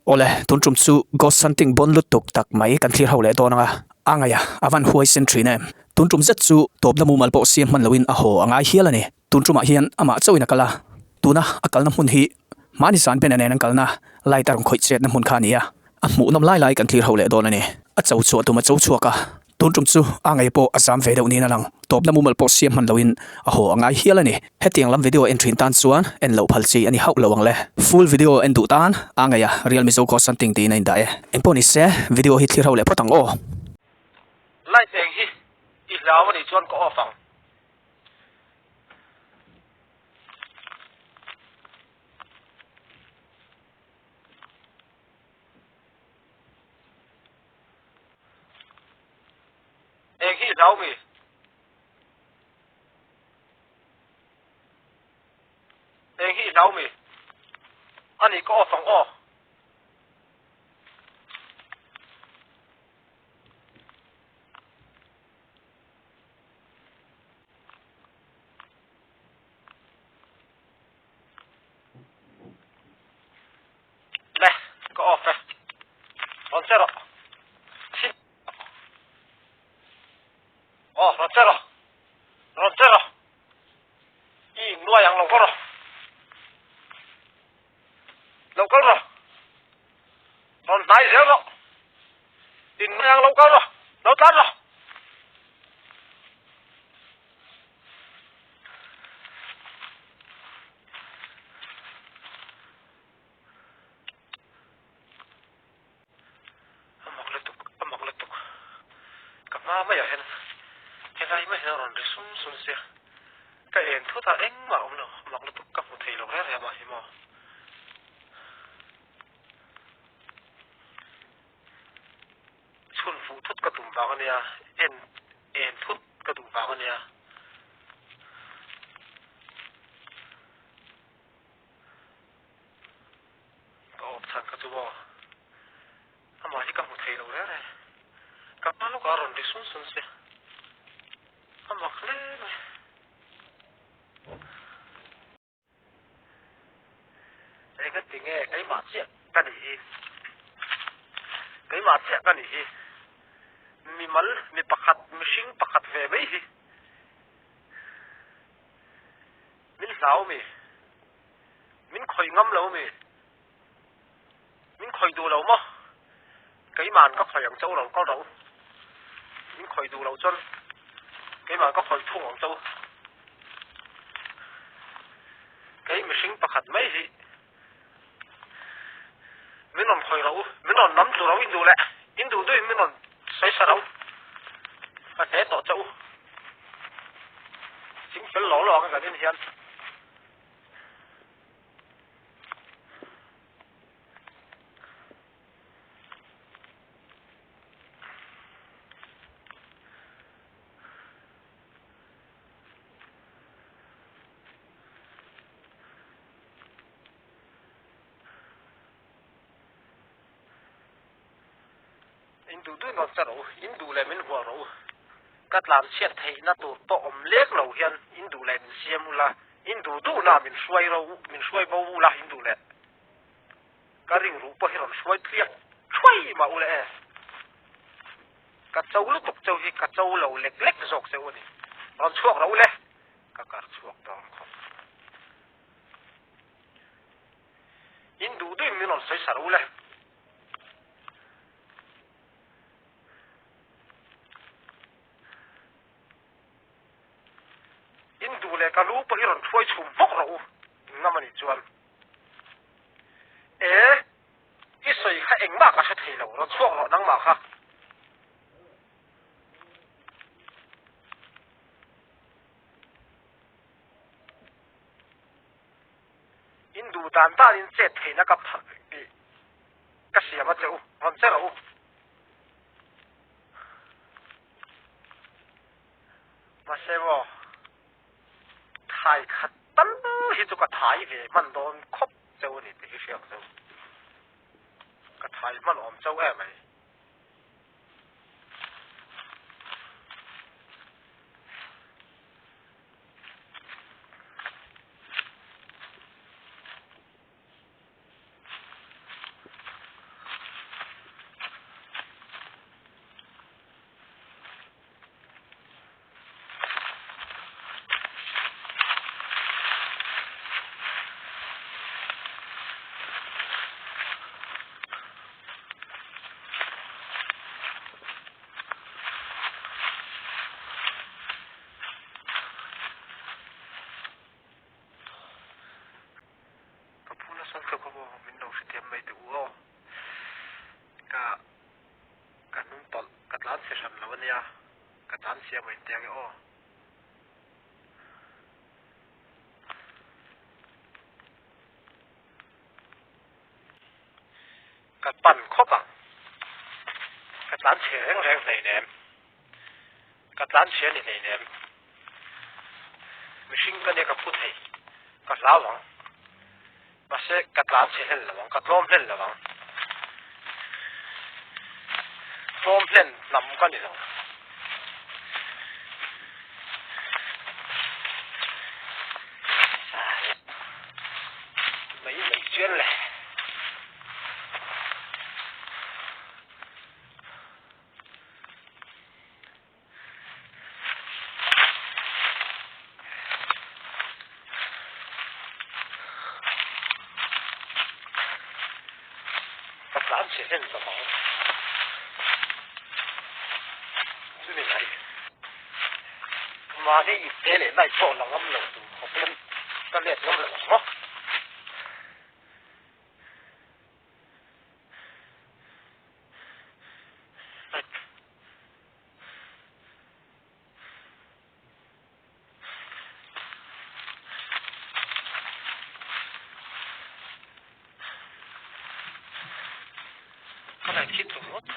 Ole tun trum chu ghost hunting bon lutuk tak mai kan thlir ho le to nanga angaya avan huai century ne tun trum zet chu top na mu mal po siam man loin a ho angai hialani tun truma hian ama chawina kala tuna akal na mun hi mani san pen ane nang kalna lai tar khoi chet na mun khania a mu nom lai lai kan thlir ho le do nani a chau chu atuma chau chu ka tun trum chu angai po azam ve deuh ni na lang top na mu mal po siam man loin a ho angai hialani hetiang lam video entry tan chuan en lo phalchi ani hau lawang le full video en du tan angaya real mizo ko something ti na inda e en poni se video hi thlir ho le protang o lai teng hi I law ni chuan ko ofang eng hi law mi eng hi law mi ani ko ofang o le ko off on zero oh ron zero I nuôi yang lo ko ro ron dai zero tin yang lo ko ro lo tan ro amak letuk ka ma ma ya hen lai ma hen ron sun sun sia ka en thu ta eng ma om no amak letuk ka mu thei lo re ma hi mo chun fu thut ka tum ba nia en thut ka tum ba nia ko op chan ka chu bo ama hi ka mu thei lo re ka pa lo ka ron sun sun sia ama khle ai cái tiếng nghe cái mà chuyện cái gì cái mà chuyện cái gì mi mal mi pakhat mi sing pakhat ve mai hi min sao mi min khoi ngam lo mi min khoi du lo mo cái màn có khoi ang châu lo có đâu min khoi du lo chân cái màn có khoi thung ang châu cái mi sing pakhat mai hi mình on khoi lo mình on nắm tu lo in du đôi mình on sai sa lo à thế tổ châu chính phải lỗ lò cái đến hiện Indu đôi nó chả đâu, Indu lại mình hòa đâu, các làm xét thấy nó tụ to lek lâu hiện, Indu lại mình xem là Indu đôi là mình xoay bao là Indu lại, các riêng rú bao hiện xoay thiệt, xoay mà u lại, các châu lúc tục châu thì các châu lâu lek lek dọc xe u đi, còn chuộc đâu lại, các chuộc đó không, Indu đôi mình nó xoay sao lại. Indu le ka lu pa hiron thoi chum vok ro ngamani chuan isoi kha engma ka sa thei lo ro chuak ro nang ma kha Indu tan ta in che thei na ka pha ka sia ma cheu ron che ro ma se wo thai khát tấn hi chu ka thai về man don khop châu ni ti hiang châu ka thai man om châu em ai siam mai tiang o kat pan khopa kat lan che reng nei nem kat lan che ni nei nem machine ka ne ka put hei kat lawang ma se kat lan che hel lawang kat lom hel lawang lom hlen lam ka ni lo mấy mấy chuyên lẻ các bạn sẽ thêm vào máu chứ này này mà đi thế này lại cho là ngâm lẩu học lên ta liệt ngâm lẩu đó cái này khít rồi hết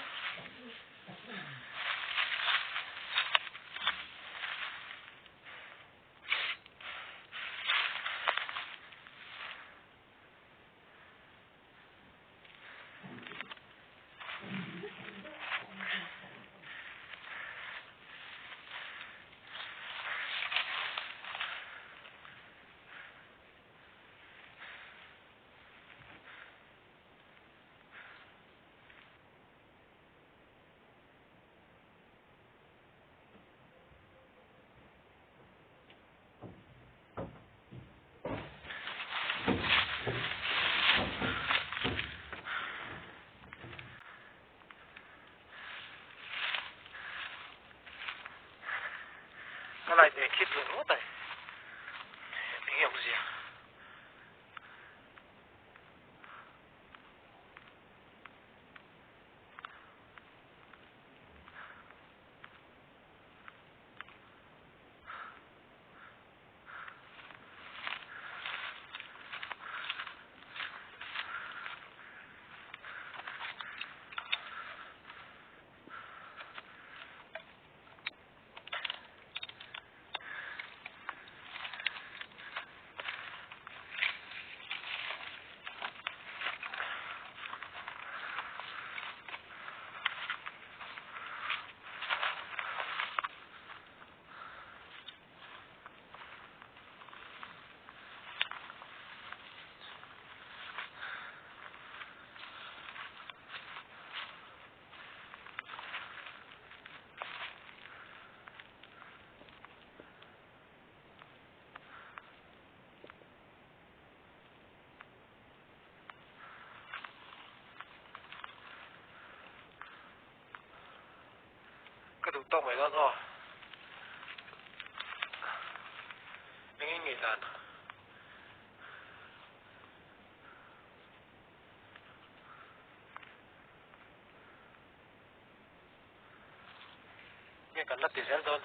cái này để khít rồi hết rồi tiếng hiệu gì à cái tụ tông này đó thôi những người đàn nghe cần lắc tiền dân thôi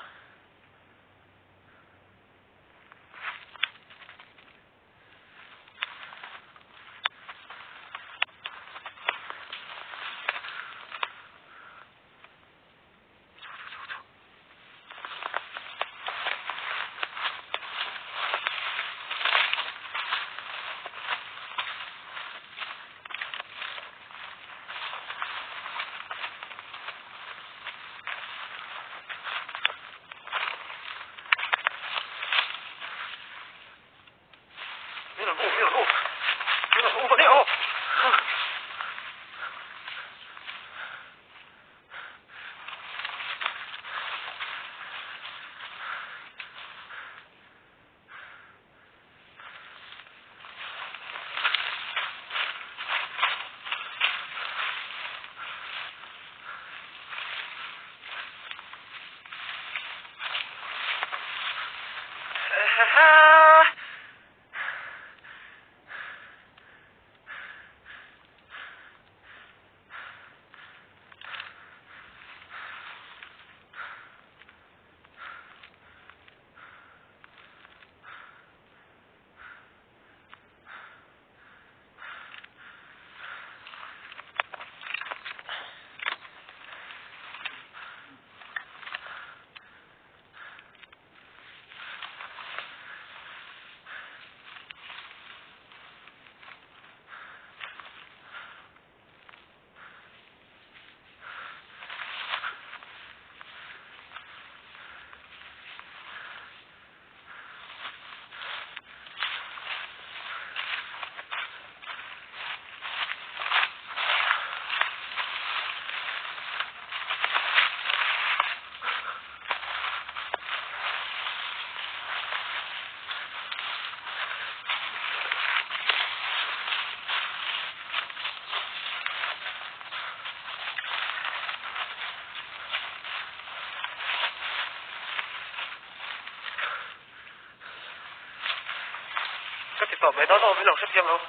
stop bé đó nó với lòng sắp xem đâu